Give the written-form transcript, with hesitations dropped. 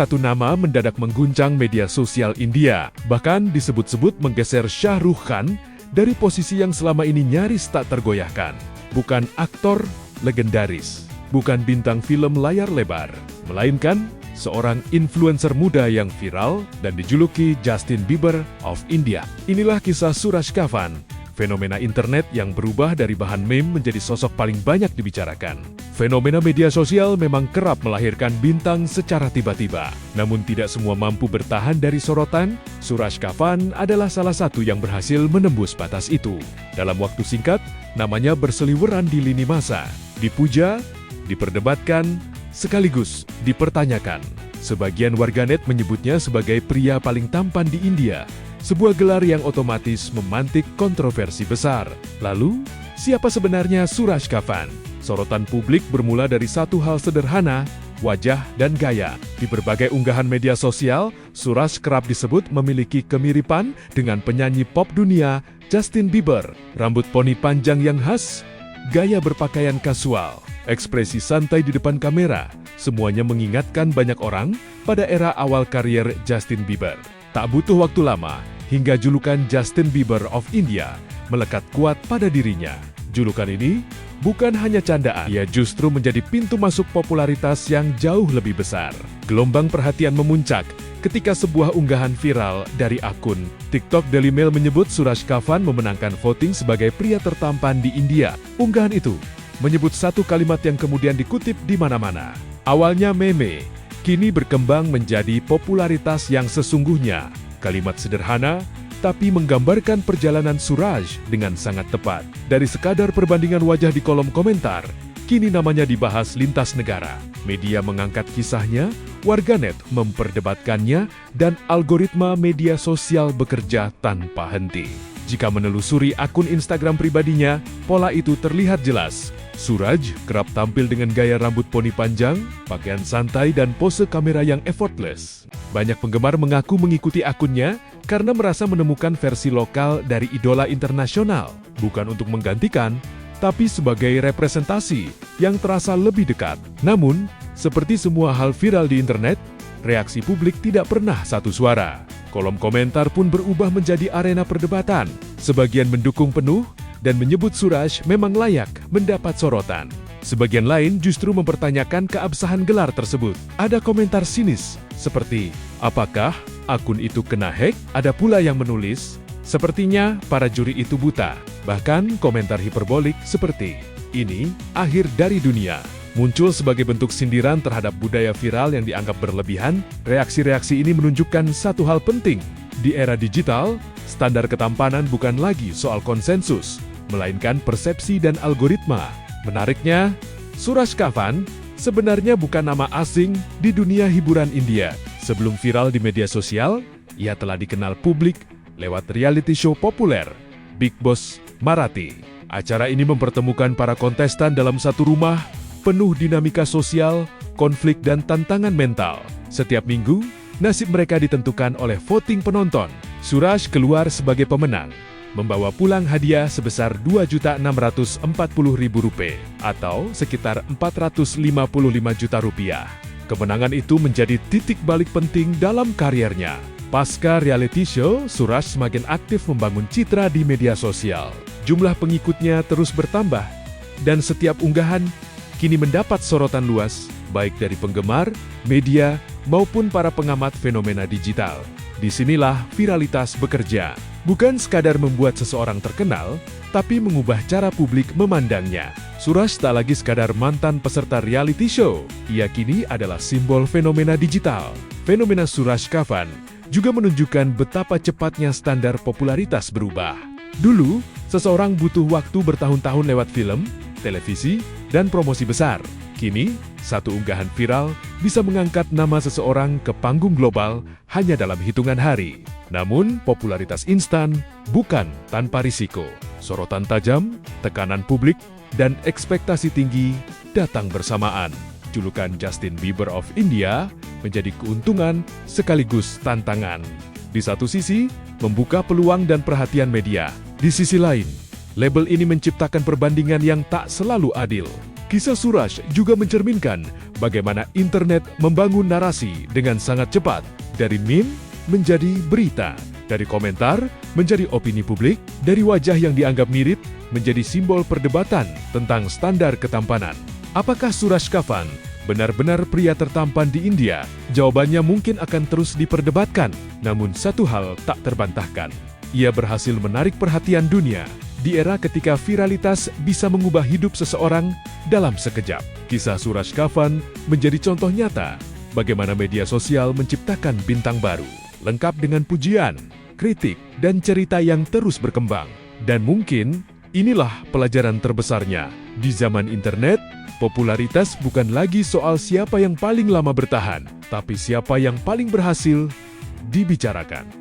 satu nama mendadak mengguncang media sosial India, bahkan disebut-sebut menggeser Shah Rukh Khan dari posisi yang selama ini nyaris tak tergoyahkan. Bukan aktor legendaris, bukan bintang film layar lebar, melainkan seorang influencer muda yang viral dan dijuluki Justin Bieber of India. Inilah kisah Suraj Kavan, fenomena internet yang berubah dari bahan meme menjadi sosok paling banyak dibicarakan. Fenomena media sosial memang kerap melahirkan bintang secara tiba-tiba. Namun tidak semua mampu bertahan dari sorotan. Suraj Kavan adalah salah satu yang berhasil menembus batas itu. Dalam waktu singkat, namanya berseliweran di lini masa, dipuja, diperdebatkan, sekaligus dipertanyakan. Sebagian warganet menyebutnya sebagai pria paling tampan di India, sebuah gelar yang otomatis memantik kontroversi besar. Lalu, siapa sebenarnya Suraj Kavan? Sorotan publik bermula dari satu hal sederhana, wajah dan gaya. Di berbagai unggahan media sosial, Suraj kerap disebut memiliki kemiripan dengan penyanyi pop dunia Justin Bieber. Rambut poni panjang yang khas, gaya berpakaian kasual, ekspresi santai di depan kamera, semuanya mengingatkan banyak orang pada era awal karier Justin Bieber. Tak butuh waktu lama, hingga julukan Justin Bieber of India melekat kuat pada dirinya. Julukan ini bukan hanya candaan, ia justru menjadi pintu masuk popularitas yang jauh lebih besar. Gelombang perhatian memuncak ketika sebuah unggahan viral dari akun TikTok Daily Mail menyebut Suraj Kavan memenangkan voting sebagai pria tertampan di India. Unggahan itu menyebut satu kalimat yang kemudian dikutip di mana-mana. Awalnya meme, kini berkembang menjadi popularitas yang sesungguhnya. Kalimat sederhana, tapi menggambarkan perjalanan Suraj dengan sangat tepat. Dari sekadar perbandingan wajah di kolom komentar, kini namanya dibahas lintas negara. Media mengangkat kisahnya, warganet memperdebatkannya, dan algoritma media sosial bekerja tanpa henti. Jika menelusuri akun Instagram pribadinya, pola itu terlihat jelas. Suraj kerap tampil dengan gaya rambut poni panjang, pakaian santai, dan pose kamera yang effortless. Banyak penggemar mengaku mengikuti akunnya karena merasa menemukan versi lokal dari idola internasional, bukan untuk menggantikan, tapi sebagai representasi yang terasa lebih dekat. Namun, seperti semua hal viral di internet, reaksi publik tidak pernah satu suara. Kolom komentar pun berubah menjadi arena perdebatan. Sebagian mendukung penuh dan menyebut Suraj memang layak mendapat sorotan. Sebagian lain justru mempertanyakan keabsahan gelar tersebut. Ada komentar sinis seperti, apakah akun itu kena hack? Ada pula yang menulis, sepertinya para juri itu buta. Bahkan komentar hiperbolik seperti, ini akhir dari dunia. Muncul sebagai bentuk sindiran terhadap budaya viral yang dianggap berlebihan. Reaksi-reaksi ini menunjukkan satu hal penting. Di era digital, standar ketampanan bukan lagi soal konsensus, melainkan persepsi dan algoritma. Menariknya, Suraj Kavan sebenarnya bukan nama asing di dunia hiburan India. Sebelum viral di media sosial, ia telah dikenal publik lewat reality show populer, Bigg Boss Marathi. Acara ini mempertemukan para kontestan dalam satu rumah, penuh dinamika sosial, konflik, dan tantangan mental. Setiap minggu, nasib mereka ditentukan oleh voting penonton. Suraj keluar sebagai pemenang, membawa pulang hadiah sebesar Rp2.640.000 atau sekitar Rp455 juta. Kemenangan itu menjadi titik balik penting dalam kariernya. Pasca reality show, Suraj semakin aktif membangun citra di media sosial. Jumlah pengikutnya terus bertambah, dan setiap unggahan kini mendapat sorotan luas, baik dari penggemar, media, maupun para pengamat fenomena digital. Disinilah viralitas bekerja. Bukan sekadar membuat seseorang terkenal, tapi mengubah cara publik memandangnya. Suraj tak lagi sekadar mantan peserta reality show. Ia kini adalah simbol fenomena digital. Fenomena Suraj Kavan juga menunjukkan betapa cepatnya standar popularitas berubah. Dulu, seseorang butuh waktu bertahun-tahun lewat film, televisi, dan promosi besar. Kini, satu unggahan viral bisa mengangkat nama seseorang ke panggung global hanya dalam hitungan hari. Namun, popularitas instan bukan tanpa risiko. Sorotan tajam, tekanan publik, dan ekspektasi tinggi datang bersamaan. Julukan Justin Bieber of India menjadi keuntungan sekaligus tantangan. Di satu sisi, membuka peluang dan perhatian media. Di sisi lain, label ini menciptakan perbandingan yang tak selalu adil. Kisah Suraj juga mencerminkan bagaimana internet membangun narasi dengan sangat cepat, dari meme menjadi berita, dari komentar menjadi opini publik, dari wajah yang dianggap mirip menjadi simbol perdebatan tentang standar ketampanan. Apakah Suraj Kavan benar-benar pria tertampan di India? Jawabannya mungkin akan terus diperdebatkan, namun satu hal tak terbantahkan. Ia berhasil menarik perhatian dunia di era ketika viralitas bisa mengubah hidup seseorang dalam sekejap. Kisah Suraj Kavan menjadi contoh nyata bagaimana media sosial menciptakan bintang baru, lengkap dengan pujian, kritik, dan cerita yang terus berkembang. Dan mungkin inilah pelajaran terbesarnya. Di zaman internet, popularitas bukan lagi soal siapa yang paling lama bertahan, tapi siapa yang paling berhasil dibicarakan.